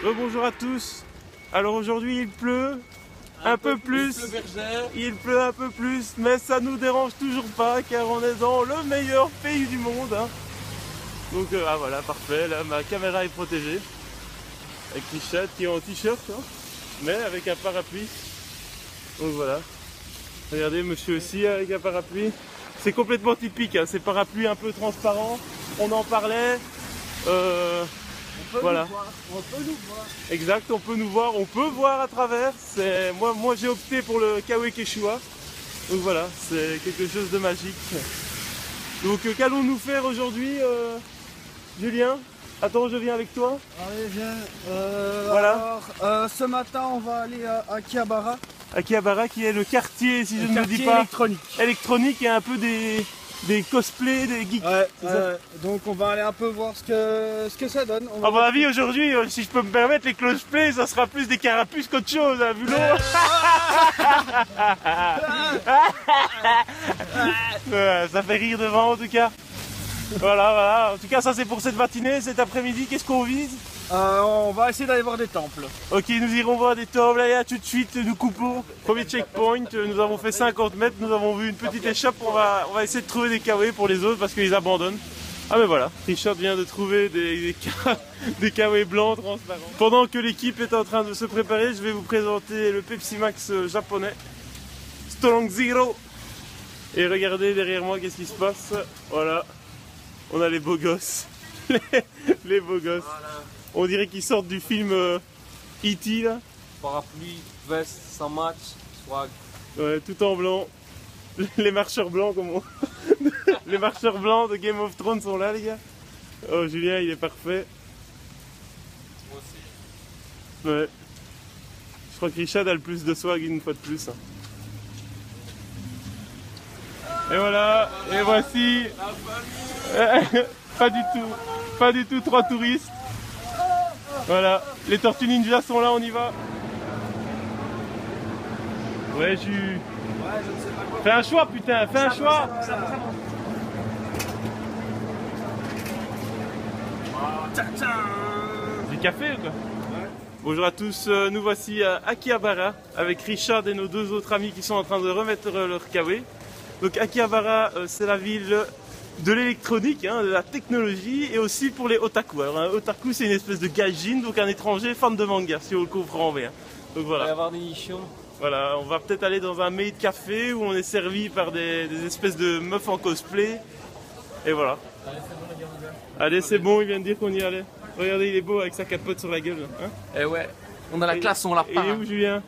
Bonjour à tous. Alors aujourd'hui il pleut un peu plus, il pleut un peu plus, mais ça nous dérange toujours pas car on est dans le meilleur pays du monde. Hein. Donc ah voilà, parfait, là ma caméra est protégée. Avec Richard qui est en t-shirt, hein, mais avec un parapluie. Donc voilà. Regardez, monsieur aussi avec un parapluie. C'est complètement typique, hein, ces parapluies un peu transparents. On en parlait. Voilà. On peut nous voir. Exact, on peut nous voir, on peut voir à travers. Moi j'ai opté pour le Kawe Quechua. Donc voilà, c'est quelque chose de magique. Donc qu'allons-nous faire aujourd'hui, Julien? Attends, je viens avec toi. Allez, viens. Voilà. Alors, ce matin, on va aller à Akihabara. Akihabara qui est le quartier, si je ne me dis pas, électronique et un peu des cosplays, des geeks. Ouais, donc on va aller un peu voir ce que ça donne. À mon avis, aujourd'hui, si je peux me permettre, les cosplays, ça sera plus des carapuces qu'autre chose, hein, vu l'eau. Ça fait rire devant, en tout cas. Voilà. En tout cas, ça c'est pour cette matinée. Cet après-midi, qu'est-ce qu'on vise? On va essayer d'aller voir des temples. Ok, nous irons voir des temples. Allez, tout de suite, nous coupons. Premier checkpoint, nous avons fait 50 mètres, nous avons vu une petite échoppe. On va essayer de trouver des kawaii pour les autres parce qu'ils abandonnent. Ah mais voilà, Richard vient de trouver des kawaii blancs transparents. Pendant que l'équipe est en train de se préparer, je vais vous présenter le Pepsi Max japonais. Strong Zero. Et regardez derrière moi, qu'est-ce qui se passe. Voilà, on a les beaux gosses. les beaux gosses. Voilà. On dirait qu'ils sortent du film E.T. là. Parapluie, veste, sans match, swag. Ouais, tout en blanc. Les marcheurs blancs, comme on... Les marcheurs blancs de Game of Thrones sont là, les gars. Oh, Julien, il est parfait. Moi aussi. Ouais. Je crois que Richard a le plus de swag une fois de plus. Hein. Et voilà, et voici... Pas du tout 3 touristes. Voilà, les tortues ninja sont là, on y va. Ouais, je ne sais pas quoi. Fais un choix, putain, fais un choix. Du café ou quoi? Ouais. Bonjour à tous, nous voici à Akihabara avec Richard et nos deux autres amis qui sont en train de remettre leur kawaii. Donc Akihabara, c'est la ville de l'électronique, hein, de la technologie et aussi pour les otaku. Alors un otaku c'est une espèce de gaijin, donc un étranger fan de manga si on le comprend bien. Donc voilà. Il va y avoir des nichons. Voilà, on va peut-être aller dans un maid café où on est servi par des espèces de meufs en cosplay. Et voilà. Allez, c'est bon, il vient de dire qu'on y allait. Regardez, il est beau avec sa capote sur la gueule. Hein, et ouais, on a la classe, on l'a pas. Et où Julien?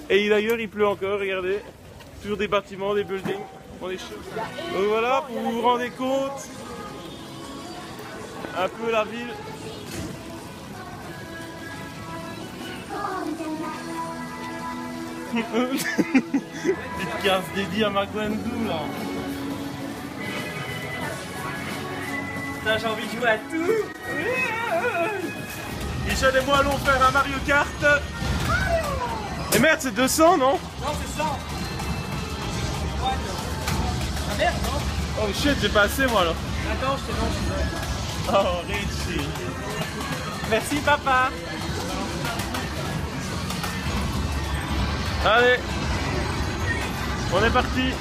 Et d'ailleurs il pleut encore, regardez. Toujours des bâtiments, des buildings. On est chaud. Donc voilà, pour vous vous rendez compte, un peu la ville. Petite case dédiée à Magwendou là. Putain, j'ai envie de jouer à tout. Michel et moi allons faire un Mario Kart. Et merde, c'est 200 non? Non, c'est 100. Ah merde, non? Oh shit, j'ai pas assez moi là. Attends, je te lance. Oh Richie. Merci papa. Allez, on est parti. Hey.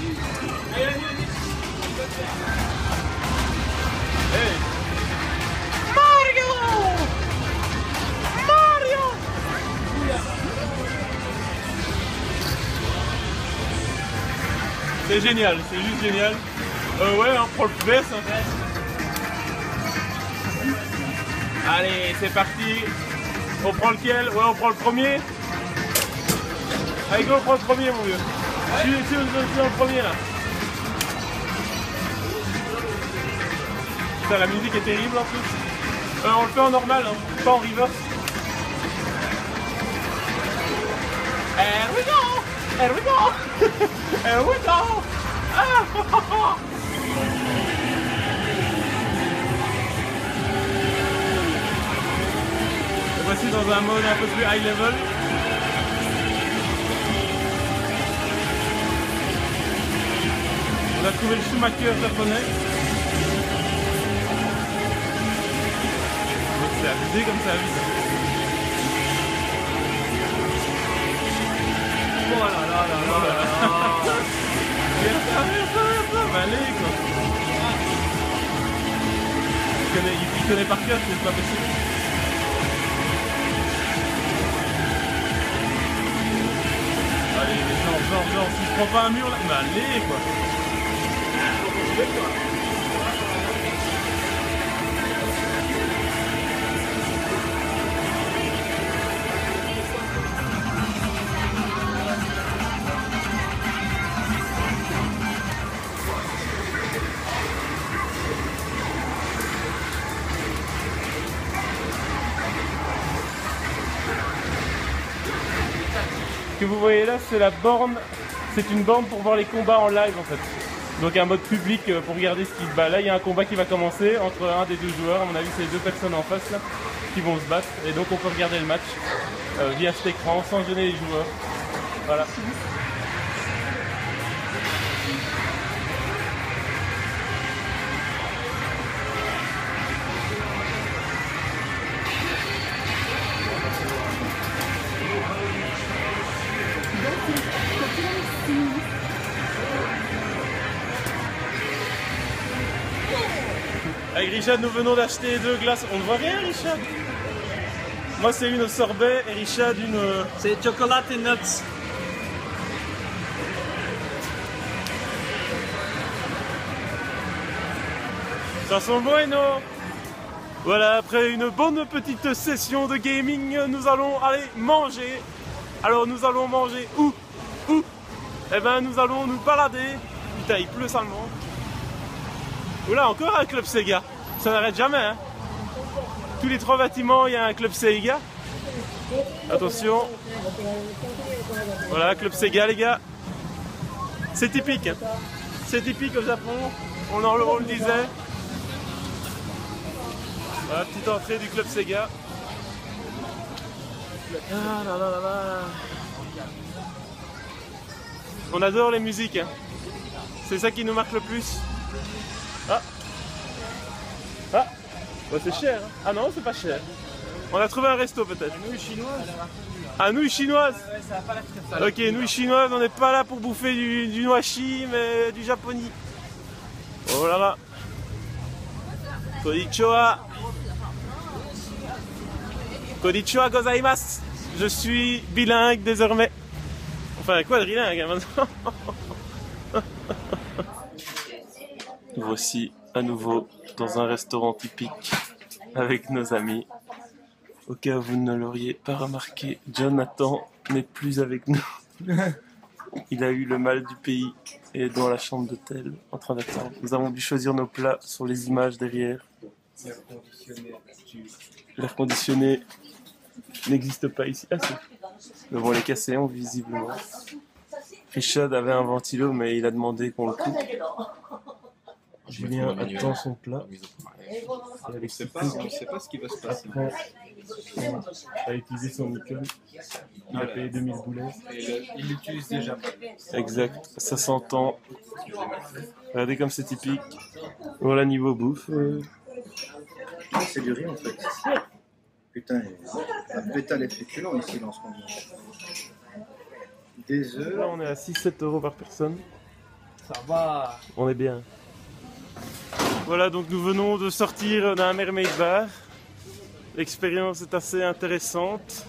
Mario. C'est génial, c'est juste génial. Ouais, on prend le plus best en fait. Allez, c'est parti. On prend lequel? Ouais, on prend le premier. Allez, go, on prend le premier, mon vieux. Ouais. Je suis le premier là. Putain, la musique est terrible en plus. On le fait en normal, hein, pas en reverse. Here we go! Here we go! Here we go! Ah! Voici dans un mode un peu plus high level. On a trouvé le Schumacher japonais. C'est abusé comme ça, vite. là là là là. Allez quoi. Il connaît par cœur, c'est pas possible. Allez, genre, s'il se prend pas un mur là, mais allez quoi. Ce que vous voyez là, c'est la borne, c'est une borne pour voir les combats en live en fait. Donc un mode public pour regarder ce qui se bat. Là, il y a un combat qui va commencer entre un des deux joueurs. À mon avis, c'est les deux personnes en face là qui vont se battre. Et donc on peut regarder le match via cet écran sans gêner les joueurs. Voilà. Avec Richard, nous venons d'acheter 2 glaces. On ne voit rien, Richard. Moi, c'est une au sorbet et Richard, une... C'est chocolat et nuts. Ça sent bueno. Voilà, après une bonne petite session de gaming, nous allons aller manger. Alors, nous allons manger où? Eh ben, nous allons nous balader. Putain, il pleut salement. Oula, encore un club Sega. Ça n'arrête jamais, hein. Tous les 3 bâtiments, il y a un club Sega. Attention. Voilà, club Sega, les gars. C'est typique, hein. C'est typique au Japon. On le disait. Voilà, petite entrée du club Sega. Ah là là là là. On adore les musiques, hein. C'est ça qui nous marque le plus. Ah, bah, c'est cher, hein. Ah non, c'est pas cher. On a trouvé un resto peut-être. Nouilles chinoises. Ah, nouilles chinoises. Ouais, ça va pas l'air très sale. Ok, nouilles chinoises, on n'est pas là pour bouffer du noashi, mais du japonais. Oh là là. Konnichiwa. Konnichiwa gozaimasu. Je suis bilingue désormais. Enfin, quadrilingue hein, maintenant. Voici à nouveau dans un restaurant typique avec nos amis. Au cas où vous ne l'auriez pas remarqué, Jonathan n'est plus avec nous. Il a eu le mal du pays et est dans la chambre d'hôtel en train d'attendre. Nous avons dû choisir nos plats sur les images derrière. L'air conditionné n'existe pas ici. Ah si. Mais bon, les cassés visiblement. Richard avait un ventilo mais il a demandé qu'on le coupe. Julien attend son plat. On ne sait pas ce qui va se passer. Après, on a utilisé son nickel. Il a payé 2000 boulets. Et il l'utilise déjà. Exact, ça s'entend. Regardez comme c'est typique. Voilà niveau bouffe. C'est du riz en fait. Putain, la pétale est féculent ici dans ce moment. Des œufs. Là on est à 6-7 € par personne. Ça va. On est bien. Voilà, donc nous venons de sortir d'un Mermaid Bar. L'expérience est assez intéressante.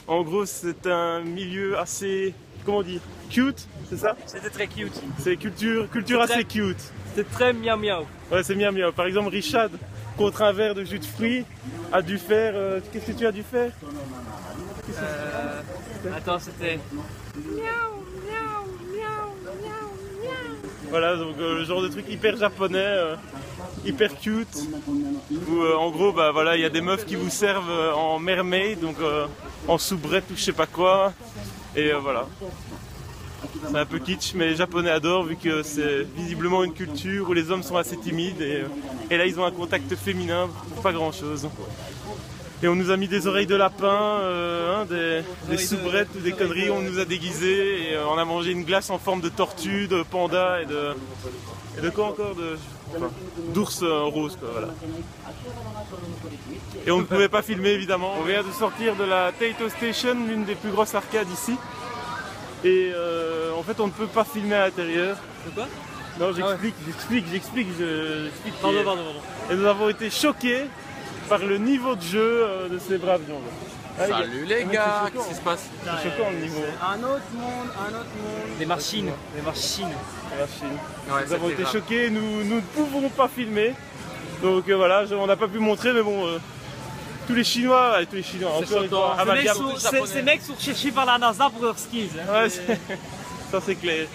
En gros, c'est un milieu assez, comment dire, cute, c'est ça? C'était très cute. C'est culture assez cute. C'était très miaou miaou. Ouais, c'est miam miam. Par exemple, Richard, contre un verre de jus de fruits, a dû faire... Qu'est-ce que tu as dû faire? Attends, c'était... Voilà, donc le genre de truc hyper japonais, hyper cute, où en gros, bah voilà, il y a des meufs qui vous servent en mermaid, donc en soubrette ou je sais pas quoi, et voilà. C'est un peu kitsch, mais les Japonais adorent vu que c'est visiblement une culture où les hommes sont assez timides, et là ils ont un contact féminin pour pas grand chose. Et on nous a mis des oreilles de lapin, des soubrettes ou des conneries, on nous a déguisés et on a mangé une glace en forme de tortue, de panda et de quoi encore, d'ours rose quoi, voilà. Et on ne pouvait pas filmer évidemment. On vient de sortir de la Taito Station, l'une des plus grosses arcades ici. Et en fait, on ne peut pas filmer à l'intérieur. De quoi? Non, j'explique. Pardon. Et nous avons été choqués par le niveau de jeu de ces braves gens. Salut les gars, qu'est-ce qui se passe? C'est choquant le niveau. Un autre monde. Des machines. La Chine. Ouais, Nous avons c'était été grave. choqués, nous ne pouvons pas filmer. Donc voilà, on n'a pas pu montrer, mais bon, tous les Chinois, encore une fois, amalgame. Ces mecs sont recherchés par la NASA pour leurs skis. Hein. Ouais, ça c'est clair,